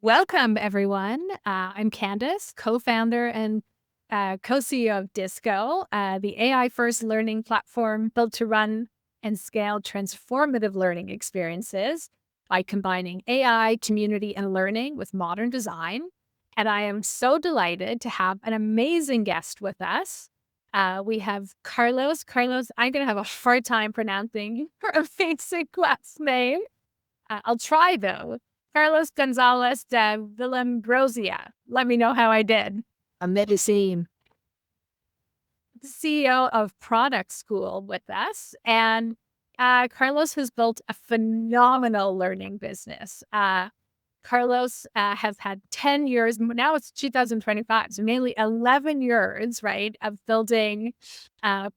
Welcome, everyone. I'm Candace, co-founder and co-CEO of Disco, the AI-first learning platform built to run and scale transformative learning experiences by combining AI, community, and learning with modern design. And I am so delighted to have an amazing guest with us. We have Carlos. Carlos, I'm going to have a hard time pronouncing her basic last name. I'll try, though. Carlos Gonzalez de Villaumbrosia. Let me know how I did. I'm medicine. The CEO of Product School with us. And Carlos has built a phenomenal learning business. Carlos has had 10 years, now it's 2025, so nearly 11 years, right, of building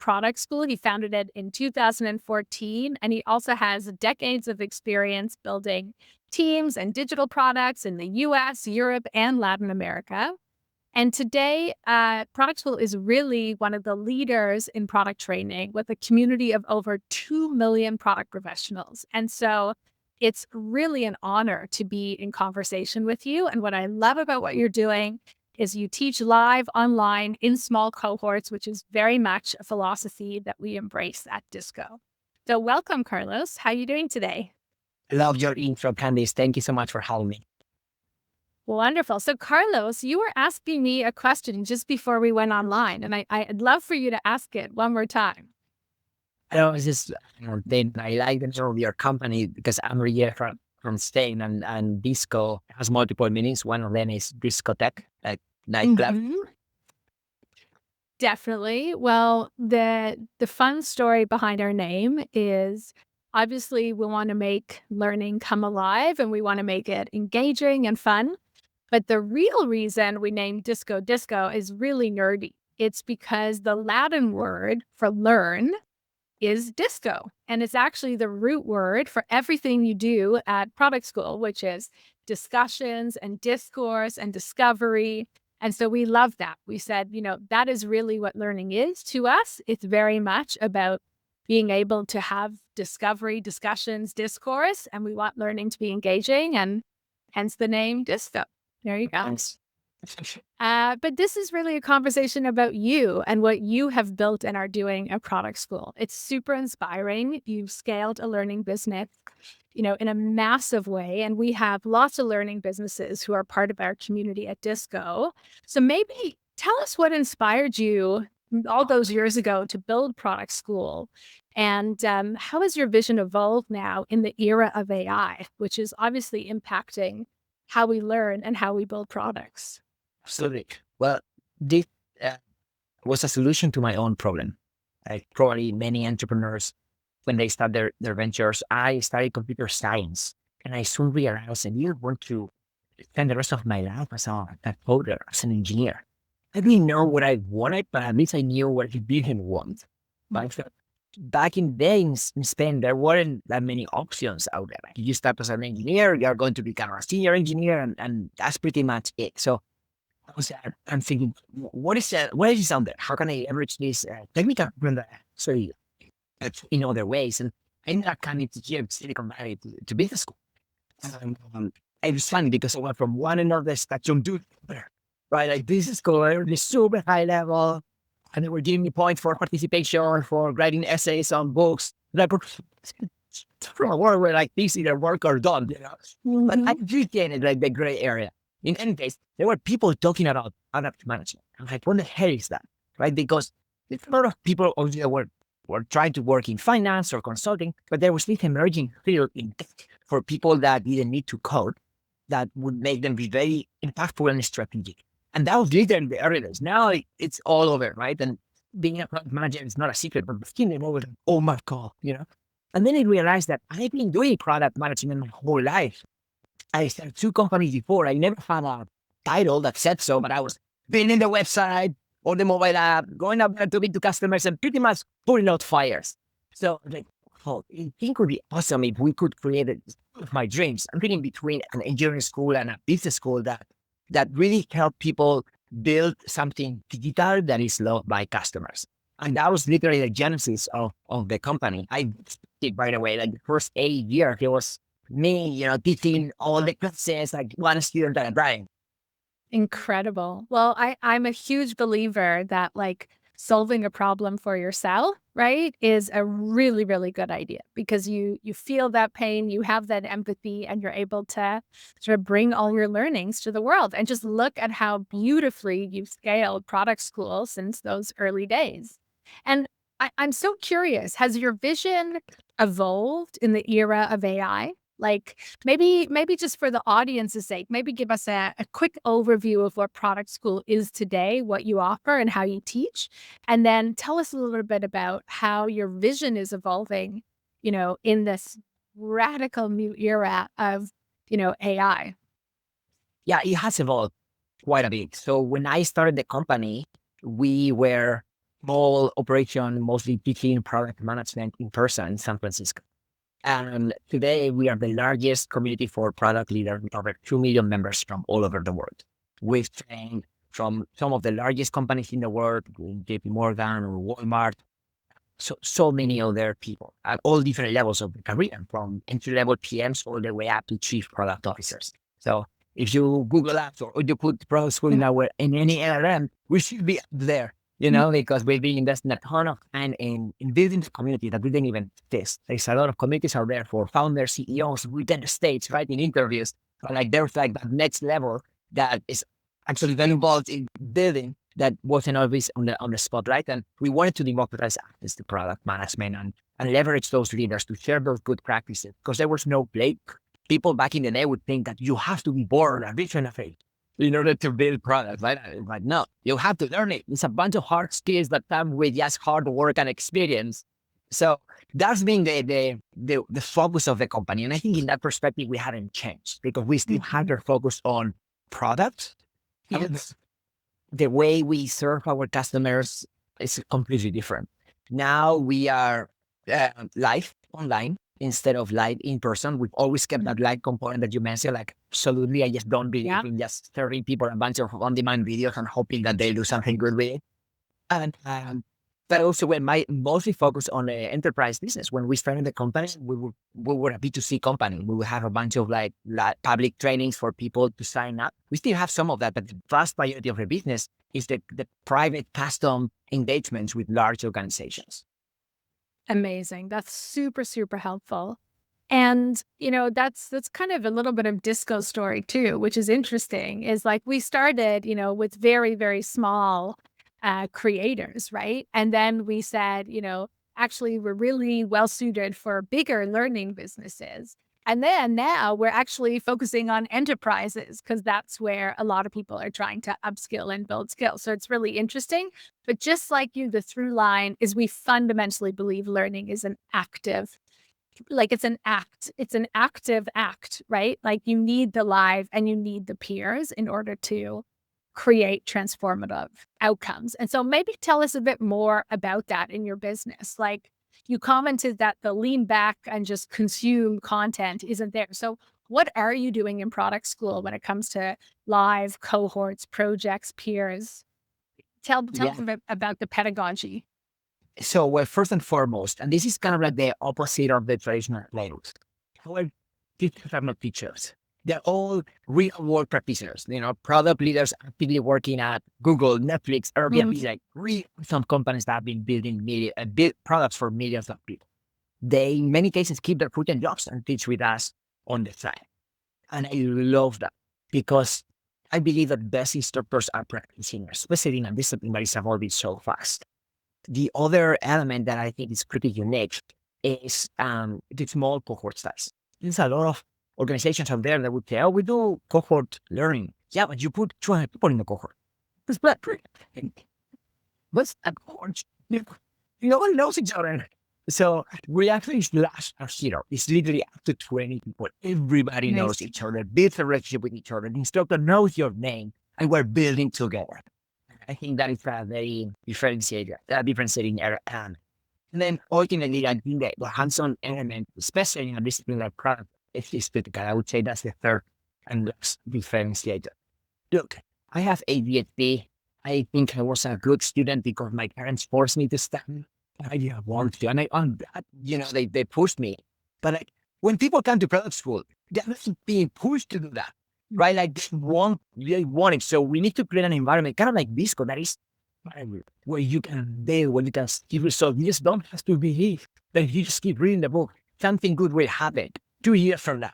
Product School. He founded it in 2014, and he also has decades of experience building teams and digital products in the US, Europe, and Latin America. And today, Product School is really one of the leaders in product training with a community of over 2 million product professionals. And so it's really an honor to be in conversation with you. And what I love about what you're doing is you teach live online in small cohorts, which is very much a philosophy that we embrace at Disco. So welcome, Carlos. How are you doing today? Love your intro, Candice. Thank you so much for having me. Wonderful. So, Carlos, you were asking me a question just before we went online, and I'd love for you to ask it one more time. It's just, I like the name of your company because I'm really from Spain and disco has multiple meanings. One of them is discotheque, like nightclub. Definitely. Well, the fun story behind our name is obviously we want to make learning come alive and we want to make it engaging and fun. But the real reason we named Disco Disco is really nerdy. It's because the Latin word for learn is disco. And it's actually the root word for everything you do at Product School, which is discussions and discourse and discovery. And so we love that. We said, that is really what learning is to us. It's very much about being able to have discovery, discussions, discourse, and we want learning to be engaging, and hence the name Disco. There you go. Thanks. But this is really a conversation about you and what you have built and are doing at Product School. It's super inspiring. You've scaled a learning business, in a massive way. And we have lots of learning businesses who are part of our community at Disco. So maybe tell us what inspired you all those years ago to build Product School. And how has your vision evolved now in the era of AI, which is obviously impacting how we learn and how we build products? Absolutely. Well, this was a solution to my own problem. Like probably many entrepreneurs, when they start their ventures, I studied computer science and I soon realized I didn't want to spend the rest of my life as a coder, as an engineer. I didn't know what I wanted, but at least I knew what I didn't want. But back in the day in Spain, there weren't that many options out there. Like you start as an engineer, you're going to become a senior engineer, and that's pretty much it. So I'm thinking, what is this out there? How can I leverage this technical background in other ways? And I ended up coming to here, Silicon Valley, to business school. It was funny because I went from one end of the spectrum to the other, right? Like business school, this super high level, and they were giving me points for participation, for writing essays on books. Like from a world where like this either work or done, But I appreciated like the gray area. In any case, there were people talking about product management. I'm like, what the hell is that? Right? Because there's a lot of people obviously that were trying to work in finance or consulting, but there was this emerging field in tech for people that didn't need to code that would make them be very impactful and strategic. And that was literally the early days. Now it's all over, right? And being a product manager is not a secret, but being involved, oh my God, And then I realized that I've been doing product management my whole life. I started 2 companies before. I never found a title that said so, but I was building the website or the mobile app, going up there to meet the customers and pretty much putting out fires. So like, I think it would be awesome if we could create my dreams. I'm thinking between an engineering school and a business school that really help people build something digital that is loved by customers. And that was literally the genesis of the company. I did right away, like the first 8 years, it was me, teaching all the classes, like one student at a time. Incredible. Well, I'm a huge believer that like solving a problem for yourself, right, is a really, really good idea because you feel that pain, you have that empathy, and you're able to sort of bring all your learnings to the world. And just look at how beautifully you've scaled product school since those early days. And I'm so curious, has your vision evolved in the era of AI? Like maybe just for the audience's sake, maybe give us a quick overview of what product school is today, what you offer and how you teach, and then tell us a little bit about how your vision is evolving, in this radical new era of, AI. Yeah, it has evolved quite a bit. So when I started the company, we were small operation, mostly teaching product management in person in San Francisco. And today we are the largest community for product leaders with over 2 million members from all over the world. We've trained from some of the largest companies in the world, JP Morgan or Walmart, so many other people at all different levels of the career, from entry level PMs all the way up to chief product officers. So if you Google apps or you put product school in any LRM, we should be up there, because we've been investing a ton of time in building the community that we didn't even test. There's a lot of communities out there for founders, CEOs within the States, right? In interviews. But like there's like that next level that is actually very involved in building that wasn't always on the spotlight. And we wanted to democratize access to product management and leverage those leaders to share those good practices because there was no playbook. People back in the day would think that you have to be born a vision of it in order to build products, right? But no, you have to learn it. It's a bunch of hard skills that come with just hard work and experience. So that's been the focus of the company. And I think in that perspective, we haven't changed because we still have our focus on products. Yes. The way we serve our customers is completely different. Now we are live online instead of live in person. We've always kept that live component that you mentioned. Like, absolutely, I just don't believe in just serving people a bunch of on-demand videos and hoping that they do something good with it. And but also when my mostly focused on the enterprise business. When we started the company, we were a B2C company. We would have a bunch of like public trainings for people to sign up. We still have some of that, but the vast majority of the business is the private custom engagements with large organizations. Amazing. That's super, super helpful. And, that's kind of a little bit of Disco story too, which is interesting, is like we started, with very, very small creators, right? And then we said, actually, we're really well suited for bigger learning businesses. And then now we're actually focusing on enterprises because that's where a lot of people are trying to upskill and build skills. So it's really interesting. But just like you, the through line is we fundamentally believe learning is an active, like it's an act. It's an active act, right? Like you need the live and you need the peers in order to create transformative outcomes. And so maybe tell us a bit more about that in your business. Like you commented that the lean back and just consume content isn't there. So what are you doing in product school when it comes to live cohorts, projects, peers? Tell us a bit about the pedagogy. So, well, first and foremost, and this is kind of like the opposite of the traditional playbooks. Our teachers are not teachers. They're all real world practitioners, product leaders actively working at Google, Netflix, Airbnb, like real some companies that have been building build products for millions of people. They, in many cases, keep their full-time jobs and teach with us on the side. And I love that because I believe that best instructors are practitioners, especially in a discipline that is evolving so fast. The other element that I think is pretty unique is the small cohort size. There's a lot of organizations out there that would say, oh, we do cohort learning. Yeah, but you put 200 people in the cohort. It's black. What's a cohort? No one knows each other. So we actually slash our zero. It's literally up to 20 people. Everybody knows each other, builds a relationship with each other. The instructor knows your name, and we're building together. I think that is a very differentiating area. And then ultimately, I think that the hands-on element, especially in a discipline like product, is critical. I would say that's the third and last differentiator. Look, I have ADHD. I think I was a good student because my parents forced me to study. I didn't want to, and they pushed me. But when people come to product school, they're not being pushed to do that, right? Like they want it. So we need to create an environment kind of like Visco that is where you can build, where you can see results. You just don't have to believe that you just keep reading the book. Something good will happen 2 years from now.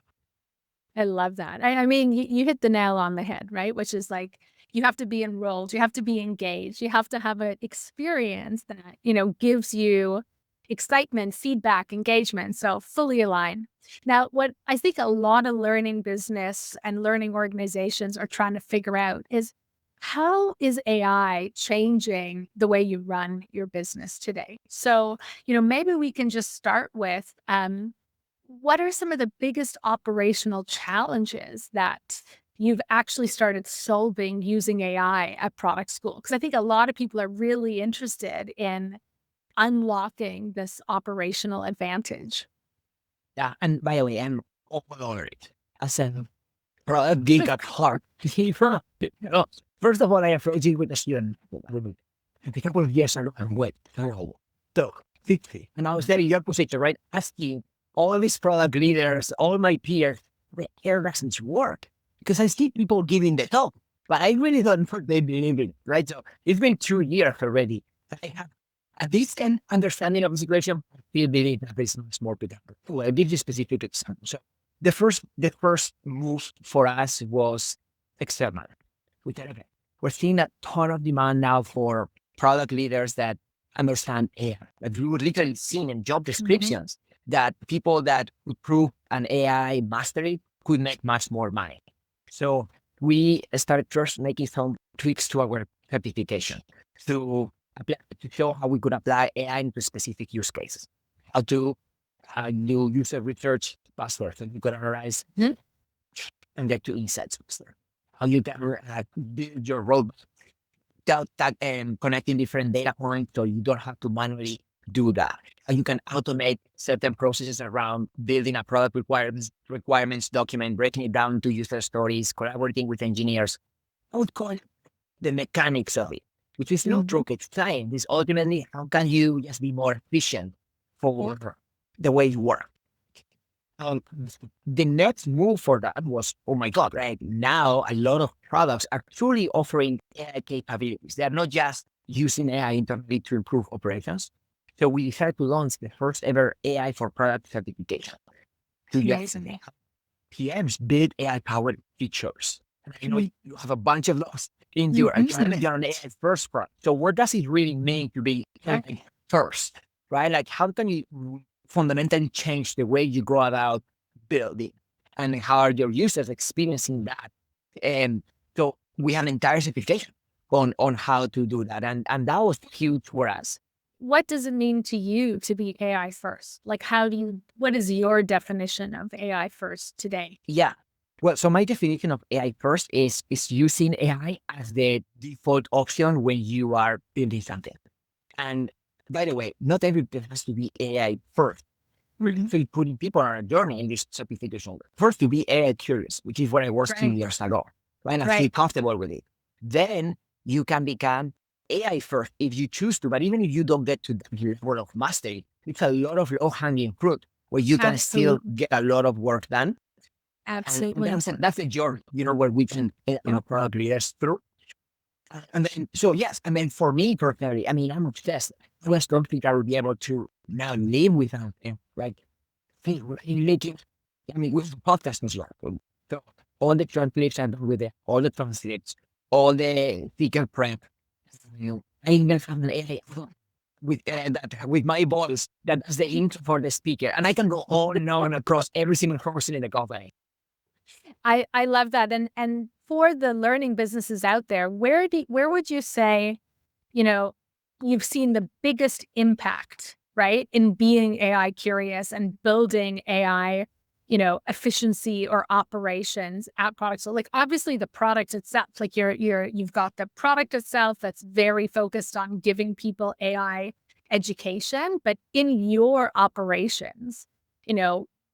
I love that. I mean, you hit the nail on the head, right? Which is like, you have to be enrolled, you have to be engaged, you have to have an experience that, gives you excitement, feedback, engagement. So fully aligned. Now, what I think a lot of learning business and learning organizations are trying to figure out is, how is AI changing the way you run your business today? So, maybe we can just start with, what are some of the biggest operational challenges that you've actually started solving using AI at product school? Because I think a lot of people are really interested in unlocking this operational advantage. Yeah. And by the way, I'm all over it. As a product geek at heart. First of all, I approached it with a student. A couple of years ago, and wait, so 50. And I was there in your position, right? Asking all these product leaders, all my peers, the air doesn't work. Because I see people giving the help, but I really don't think they believe it, right? So it's been 2 years already. I have a decent understanding of the situation. I still believe that there's much more to come. Well, I'll give you a specific example. So the first move for us was external. We said, okay, we're seeing a ton of demand now for product leaders that understand AI. That we would literally see in job descriptions that people that would prove an AI mastery could make much more money. So we started first making some tweaks to our certification to to show how we could apply AI into specific use cases. How to new user research passwords that you can analyze and get to insights faster. How you can build your roadmap without connecting different data points so you don't have to manually do that. How you can automate certain processes around building a product requirements document, breaking it down to user stories, collaborating with engineers. I would call it the mechanics of it, which is not rocket science. It's ultimately how can you just be more efficient for the way you work. The next move for that was, oh my God, right now a lot of products are truly offering AI capabilities. They are not just using AI internally to improve operations. So we decided to launch the first ever AI for product certification. To just PMs build AI powered features. You have a bunch of those in your you're an AI first product. So what does it really mean to be first, right? Like how can you fundamentally change the way you go about building and how are your users experiencing that? And so we have an entire certification on how to do that. And that was huge for us. What does it mean to you to be AI first? Like, what is your definition of AI first today? Yeah. Well, so my definition of AI first is using AI as the default option when you are building something. And by the way, not everything has to be AI first. So putting people on a journey in this certification. First, to be AI curious, which is what I was 2 years ago, right? And feel comfortable with it. Then you can become AI first if you choose to. But even if you don't get to the level of mastery, it's a lot of low-hanging fruit where you can still get a lot of work done. Absolutely. And that's a journey, where we can product leaders through. And then, so yes, I mean, for me personally, I mean, I'm obsessed. I just don't think I would be able to now live without them, right? Making, I mean, with the podcast as well. So all the translations with it, all the translates, all the speaker prep. I even have an AI with my voice that does the intro for the speaker, and I can go on and on across every single person in the company. I love that. And for the learning businesses out there, where would you say, you've seen the biggest impact, right, in being AI curious and building AI, efficiency or operations at products? So like obviously the product itself, like you've got the product itself that's very focused on giving people AI education, but in your operations,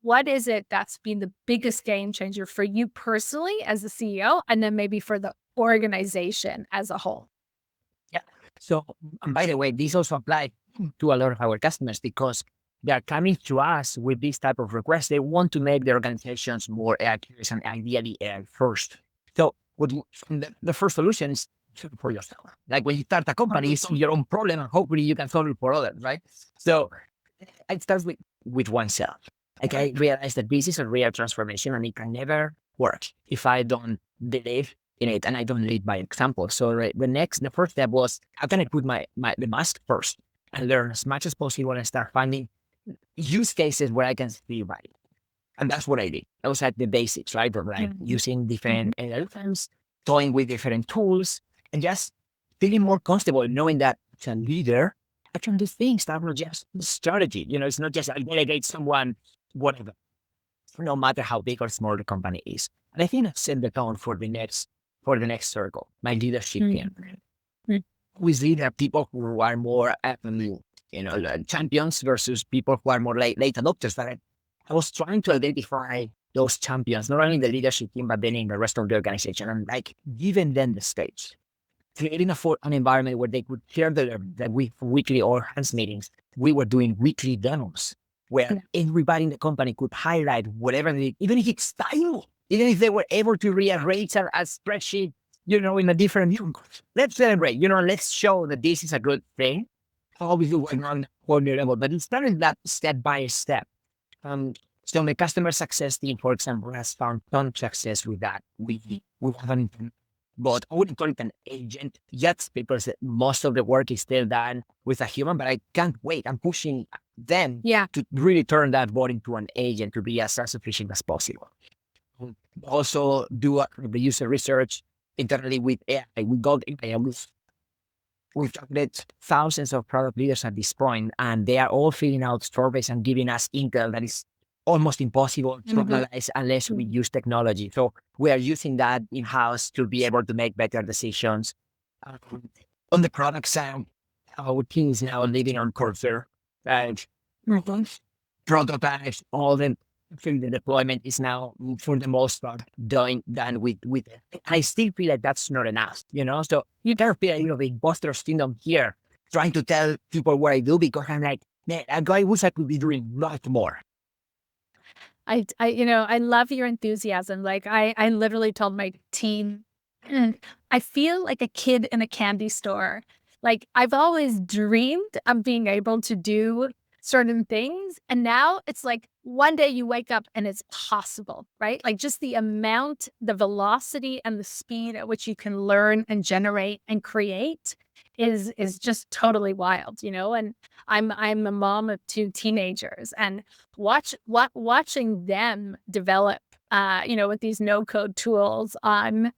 what is it that's been the biggest game changer for you personally as the CEO, and then maybe for the organization as a whole? Yeah. So, and by the way, this also applies to a lot of our customers because they are coming to us with this type of request. They want to make their organizations more accurate and ideally AI first. So the first solution is for yourself. Like when you start a company, you solve your own problem and hopefully you can solve it for others, right? So it starts with oneself. Like I realized that this is a real transformation and it can never work if I don't believe in it and I don't lead by example. So the first step was how can I put the mask first and learn as much as possible and start finding use cases where I can see right. And that's what I did. I was at the basics, right? Of like using different LLMs, toying with different tools, and just feeling more comfortable knowing that as a leader, I can do things that are just strategy. It's not just I delegate someone, whatever, no matter how big or small the company is. And I think I've set the tone for the next circle, my leadership team. We see that people who are more champions versus people who are more late adopters. But I was trying to identify those champions, not only in the leadership team, but then in the rest of the organization, and like giving them the stage, creating an environment where they could share that with weekly or hands meetings. We were doing weekly demos where everybody in the company could highlight whatever even if it's style, even if they were able to rearrange a spreadsheet, in a different view. Let's celebrate, let's show that this is a good thing. Obviously, we're on one level, but it's starting that step by step. So the customer success team, for example, has found ton success with that. We haven't, but I wouldn't call it an agent yet because most of the work is still done with a human, but I can't wait. I'm pushing them to really turn that bot into an agent to be as efficient as possible. Also do the user research internally with AI. We got AI. We've targeted thousands of product leaders at this point, and they are all filling out surveys and giving us intel that is almost impossible to analyze unless we use technology. So we are using that in-house to be able to make better decisions. On the product side, our team is now living on Cursor. Prototypes, all the deployment is now, for the most part, done with it. I still feel like that's not enough, So you kind of feel a little bit imposter syndrome here, trying to tell people what I do because I'm like, man, a guy wish I could be doing much more. I love your enthusiasm. Like I literally told my team, I feel like a kid in a candy store. Like I've always dreamed of being able to do certain things. And now it's like one day you wake up and it's possible, right? Like just the amount, the velocity and the speed at which you can learn and generate and create is just totally wild, and I'm a mom of 2 teenagers and watching them develop, with these no-code tools on,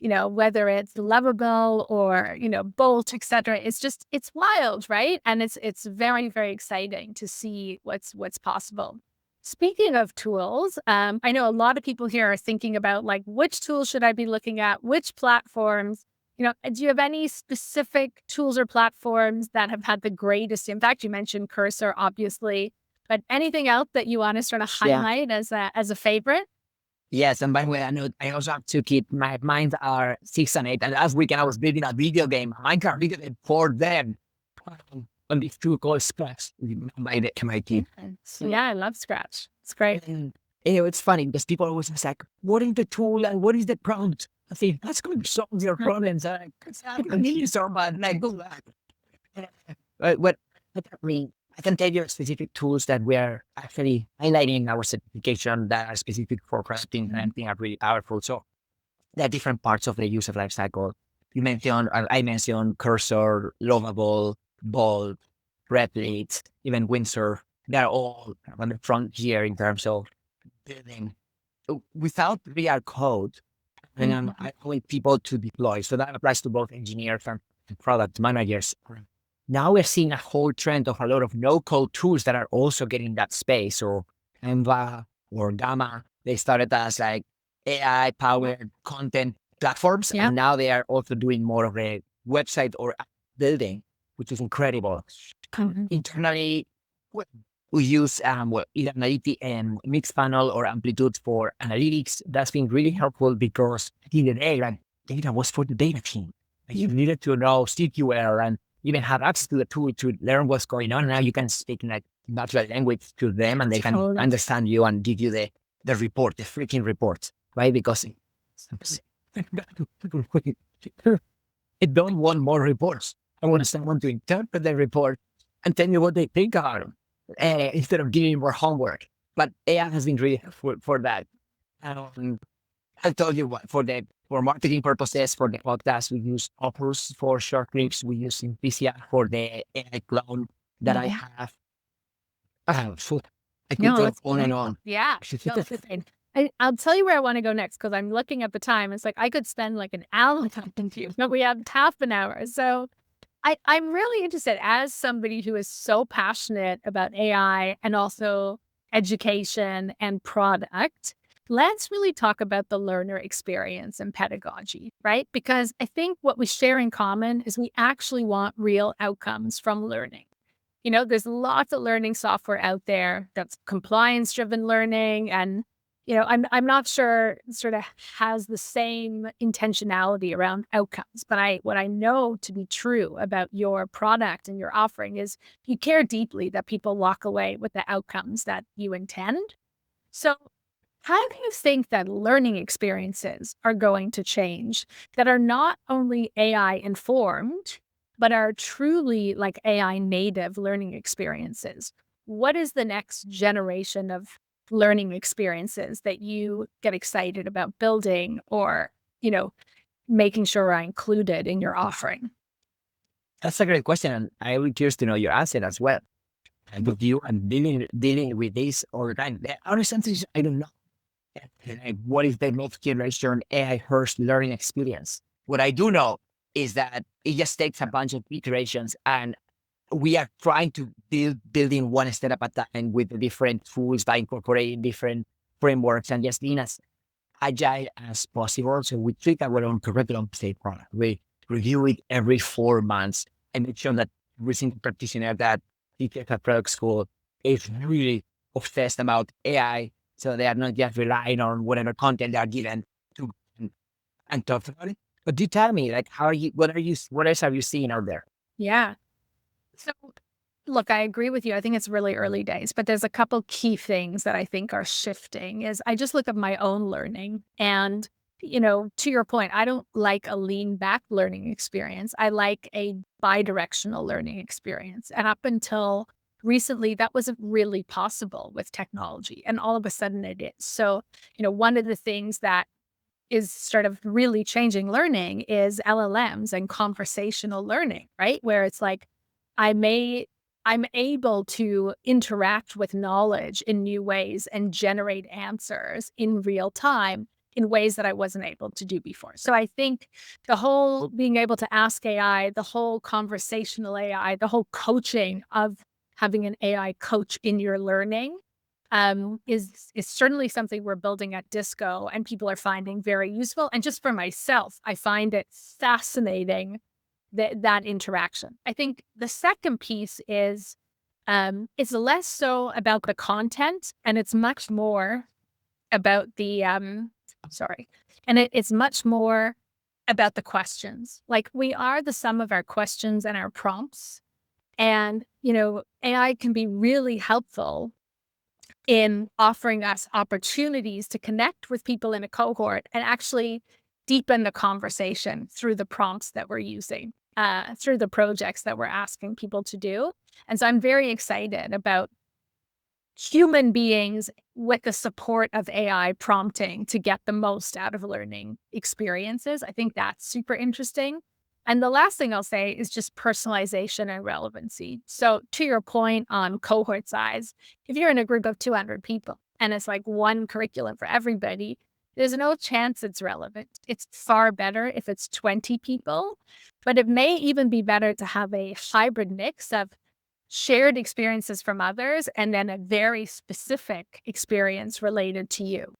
whether it's Lovable or, Bolt, et cetera. It's wild, right? And it's very, very exciting to see what's possible. Speaking of tools, I know a lot of people here are thinking about like, which tools should I be looking at? Which platforms? Do you have any specific tools or platforms that have had the greatest impact? You mentioned Cursor, obviously, but anything else that you want to sort of highlight as a favorite? Yes, and by the way, I also have to keep mine are 6 and 8. And last weekend I was building a video game, Minecraft video game for them on these two called Scratch by the MIT. Yeah, I love Scratch. It's great. And, it's funny because people always ask, like, what is the tool and what is the prompt? I think that's going to solve your problems. I need so much. Like, go back. But I can tell you specific tools that we are actually highlighting in our certification that are specific for crafting and I think are really powerful. So there are different parts of the user lifecycle. I mentioned Cursor, Lovable, Bolt, Replit, even Windsurf. They're all on the frontier in terms of building without real code. And I want people to deploy. So that applies to both engineers and product managers. Now we're seeing a whole trend of a lot of no-code tools that are also getting that space, or Enva or Gamma. They started as like AI-powered content platforms, and now they are also doing more of a website or app building, which is incredible. Internally, we use either Mixpanel or Amplitude for analytics. That's been really helpful because at the end of the day, like, data was for the data team. Like, you needed to know SQL and even have access to the tool to learn what's going on. Now you can speak like natural language to them, and they can understand you and give you the report, the freaking report, right? Because I don't want more reports. I want someone to interpret the report and tell me what they think about them, instead of giving more homework. But AI has been really helpful for that. I told you what, for marketing purposes, for the podcast, we use Opus for short clips. We use Simplicia for the AI clone that I have. So I could go on and on. Yeah. I'll tell you where I want to go next, because I'm looking at the time. It's like I could spend like an hour talking to you, but we have half an hour. So I'm really interested, as somebody who is so passionate about AI and also education and product. Let's really talk about the learner experience and pedagogy, right? Because I think what we share in common is we actually want real outcomes from learning. There's lots of learning software out there that's compliance-driven learning, and I'm not sure sort of has the same intentionality around outcomes. But what I know to be true about your product and your offering is you care deeply that people walk away with the outcomes that you intend. So how do you think that learning experiences are going to change that are not only AI informed, but are truly like AI native learning experiences? What is the next generation of learning experiences that you get excited about building or, making sure are included in your offering? That's a great question, and I would curious to know your answer as well. And with you and dealing with this all the time. The honest answer is I don't know. Like, what is the next generation AI first learning experience? What I do know is that it just takes a bunch of iterations, and we are trying to building one step at a time with the different tools by incorporating different frameworks and just being as agile as possible. So we treat our own curriculum state product. We review it every 4 months and make sure that every single practitioner that teaches at product school is really obsessed about AI. So they are not just relying on whatever content they are given to and talk about it. But do tell me, like, what else are you seeing out there? Yeah. So, look, I agree with you. I think it's really early days, but there's a couple key things that I think are shifting. Is I just look at my own learning, and, to your point, I don't like a lean back learning experience. I like a bidirectional learning experience. And up until recently, that wasn't really possible with technology. And all of a sudden it is. So, one of the things that is sort of really changing learning is LLMs and conversational learning, right? Where it's like, I'm able to interact with knowledge in new ways and generate answers in real time in ways that I wasn't able to do before. So I think the whole being able to ask AI, the whole conversational AI, the whole coaching of having an AI coach in your learning is certainly something we're building at Disco and people are finding very useful. And just for myself, I find it fascinating that interaction. I think the second piece is it's less so about the content and it's much more about the it's much more about the questions. Like we are the sum of our questions and our prompts. And, AI can be really helpful in offering us opportunities to connect with people in a cohort and actually deepen the conversation through the prompts that we're using, through the projects that we're asking people to do. And so I'm very excited about human beings with the support of AI prompting to get the most out of learning experiences. I think that's super interesting. And the last thing I'll say is just personalization and relevancy. So to your point on cohort size, if you're in a group of 200 people and it's like one curriculum for everybody, there's no chance it's relevant. It's far better if it's 20 people, but it may even be better to have a hybrid mix of shared experiences from others and then a very specific experience related to you.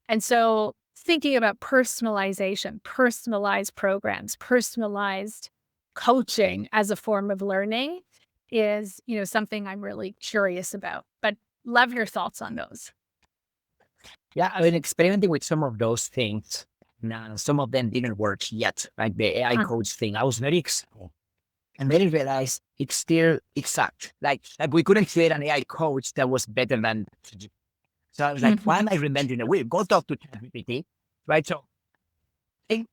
And so thinking about personalization, personalized programs, personalized coaching as a form of learning is, something I'm really curious about, but love your thoughts on those. Yeah, I've been experimenting with some of those things. Now, some of them didn't work yet, like the AI coach thing. I was very excited. And then I realized it sucked. Like we couldn't create an AI coach that was better than. So I was like, why am I reinventing the wheel? Go talk to ChatGPT, right? So I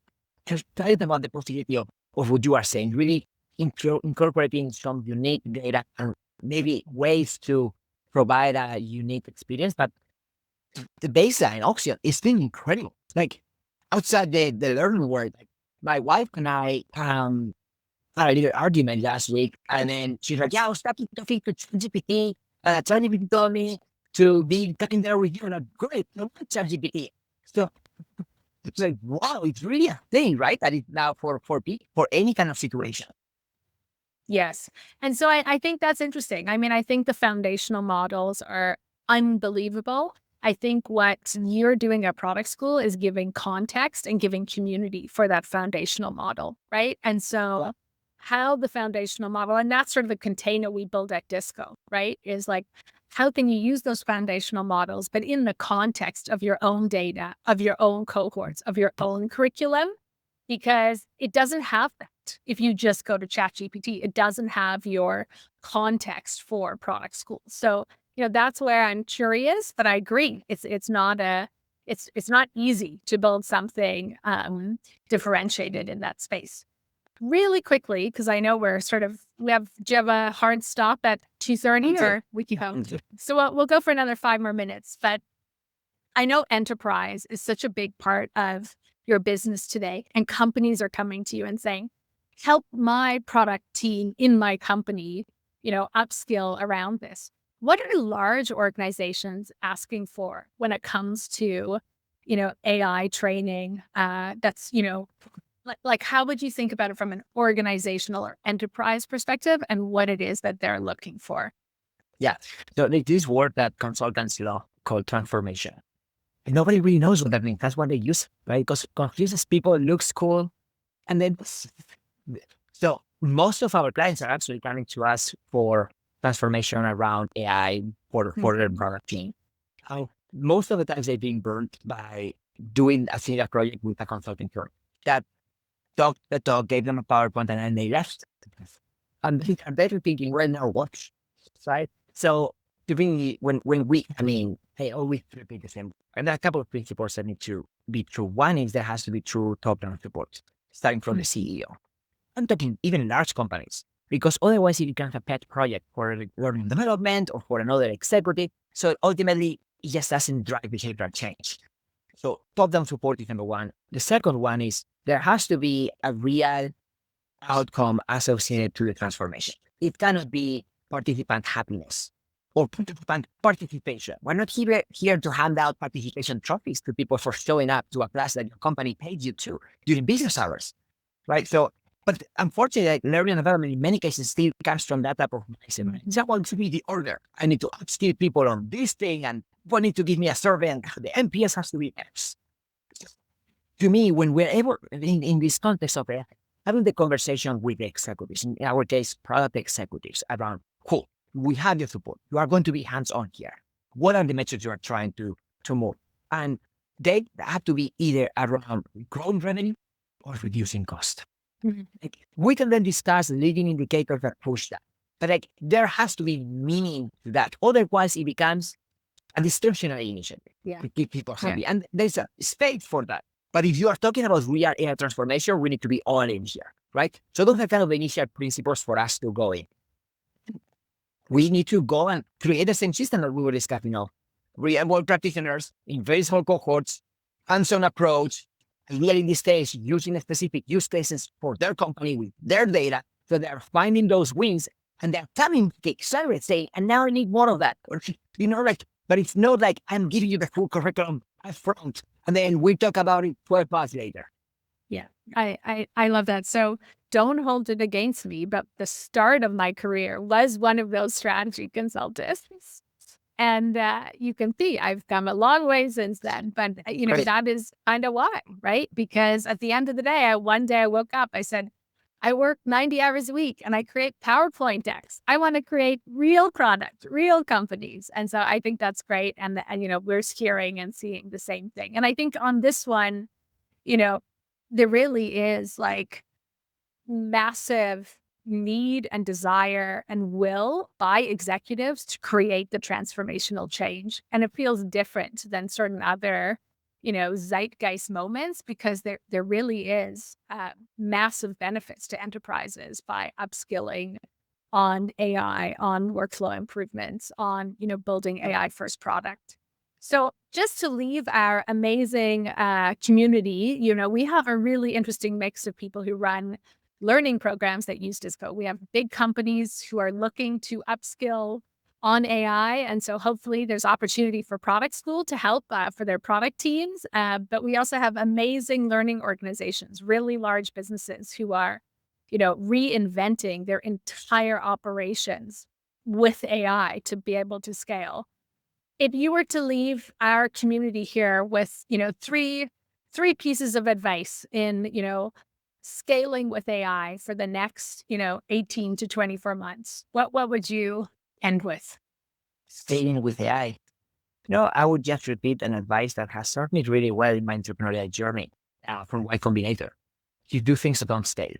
just tell them about the possibility of what you are saying, really incorporating some unique data and maybe ways to provide a unique experience. But the baseline option is still incredible. Like outside the learning world, like my wife and I had a little argument last week, and then she's like, "Yeah, I was talking to ChatGPT, ChatGPT told me to be talking there with you." And I'm great, I want ChatGPT. So it's like, wow, it's really a thing, right? That is now for any kind of situation. Yes. And so I think that's interesting. I mean, I think the foundational models are unbelievable. I think what you're doing at product school is giving context and giving community for that foundational model, right? And so how the foundational model, and that's sort of the container we build at Disco, right? Is like, how can you use those foundational models, but in the context of your own data, of your own cohorts, of your own curriculum? Because it doesn't have that. If you just go to ChatGPT, it doesn't have your context for product school. So, that's where I'm curious, but I agree. It's not easy to build something differentiated in that space. Really quickly, because I know do you have a hard stop at 2:30 or we can go? So we'll go for another 5 more minutes, but I know enterprise is such a big part of your business today, and companies are coming to you and saying, help my product team in my company, upskill around this. What are large organizations asking for when it comes to, AI training? That's, like how would you think about it from an organizational or enterprise perspective and what it is that they're looking for? Yeah. So there's this word that consultants love called transformation. And nobody really knows what that means. That's what they use, right? Because confuses people, looks cool. And then, so most of our clients are actually coming to us for transformation around AI for their product team. Most of the times they've been burned by doing a similar project with a consulting firm that talked the talk, gave them a PowerPoint, and then they left. And they're thinking, well, now what? Right? So to me, they always repeat the same. And there are a couple of principles that need to be true. One is there has to be true top-down support, starting from the CEO. I'm talking even large companies, because otherwise it becomes a pet project for learning development or for another executive. So ultimately, it just doesn't drive behavioral change. So top-down support is number one. The second one is there has to be a real outcome associated to the transformation. It cannot be participant happiness or participant participation. We're not here to hand out participation trophies to people for showing up to a class that your company paid you to during business hours, right? So, but unfortunately, like, learning and development in many cases still comes from that type of mindset. It's want to be the order. I need to upskill people on this thing, and people need to give me a survey, and the NPS has to be X. To me, when we're able, in this context of it, having the conversation with the executives, in our case, product executives, around, cool, we have your support. You are going to be hands-on here. What are the metrics you are trying to move? And they have to be either around growing revenue or reducing cost. Like, we can then discuss leading indicators that push that. But like, there has to be meaning to that. Otherwise, it becomes a discretionary initiative to keep people happy. And there's a space for that. But if you are talking about real AI transformation, we need to be all in here, right? So those are kind of the initial principles for us to go in. We need to go and create the same system that we were discussing of real world practitioners in very small cohorts, hands-on approach, and really in this case, using specific use cases for their company with their data. So they're finding those wins and they're coming to accelerate, saying, and now I need more of that. Or, like, but it's not like I'm giving you the full curriculum up front and then we talk about it 12 months later. Yeah, I love that. So don't hold it against me, but the start of my career was one of those strategy consultants. And you can see I've come a long way since then. But, Right. that is kind of why, right? Because at the end of the day, one day I woke up, I said, I work 90 hours a week and I create PowerPoint decks. I want to create real products, real companies. And so I think that's great. And we're hearing and seeing the same thing. And I think on this one, there really is like massive need and desire and will by executives to create the transformational change. And it feels different than certain other, zeitgeist moments because there really is massive benefits to enterprises by upskilling on AI, on workflow improvements, on, building AI first product. So just to leave our amazing community, we have a really interesting mix of people who run learning programs that use Disco. We have big companies who are looking to upskill on AI. And so hopefully there's opportunity for product school to help for their product teams. But we also have amazing learning organizations, really large businesses who are reinventing their entire operations with AI to be able to scale. If you were to leave our community here with, three pieces of advice in, scaling with AI for the next, 18 to 24 months, what would you end with? Staying with AI. I would just repeat an advice that has served me really well in my entrepreneurial journey from Y Combinator. You do things that don't scale.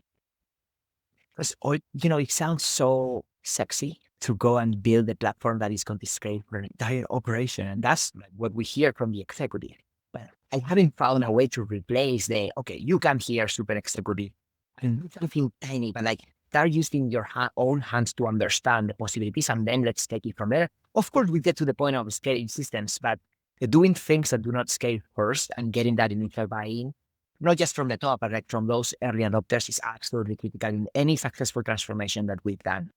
Because, it sounds so sexy to go and build a platform that is going to scale for an entire operation. And that's like what we hear from the executive. But I haven't found a way to replace okay, you come here, super executive, and you can feel tiny, but like start using your own hands to understand the possibilities, and then let's take it from there. Of course, we get to the point of scaling systems, but doing things that do not scale first and getting that initial buy-in, not just from the top, but like from those early adopters, is absolutely critical in any successful transformation that we've done.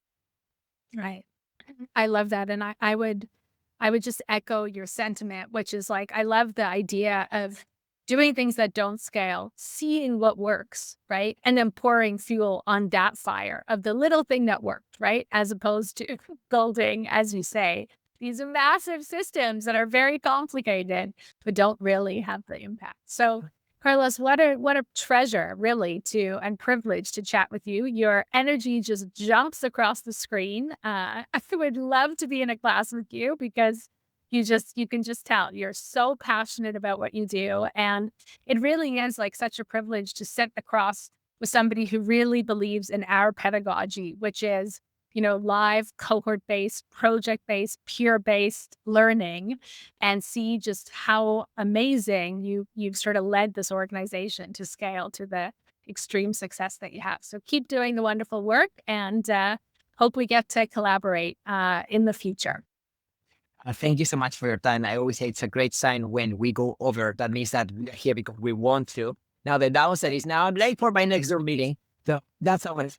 Right. I love that. And I would just echo your sentiment, which is like, I love the idea of doing things that don't scale, seeing what works, right? And then pouring fuel on that fire of the little thing that worked, right? As opposed to building, as you say, these massive systems that are very complicated, but don't really have the impact. So Carlos, what a treasure, really, and privilege to chat with you. Your energy just jumps across the screen. I would love to be in a class with you because you can just tell you're so passionate about what you do, and it really is like such a privilege to sit across with somebody who really believes in our pedagogy, which is live, cohort-based, project-based, peer-based learning, and see just how amazing you've sort of led this organization to scale to the extreme success that you have. So keep doing the wonderful work, and hope we get to collaborate in the future. Thank you so much for your time. I always say it's a great sign when we go over. That means that we're here because we want to. Now, the downside is now I'm late for my next Zoom meeting. So that's how it is.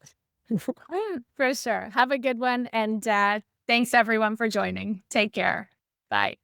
For sure. Have a good one. And thanks everyone for joining. Take care. Bye.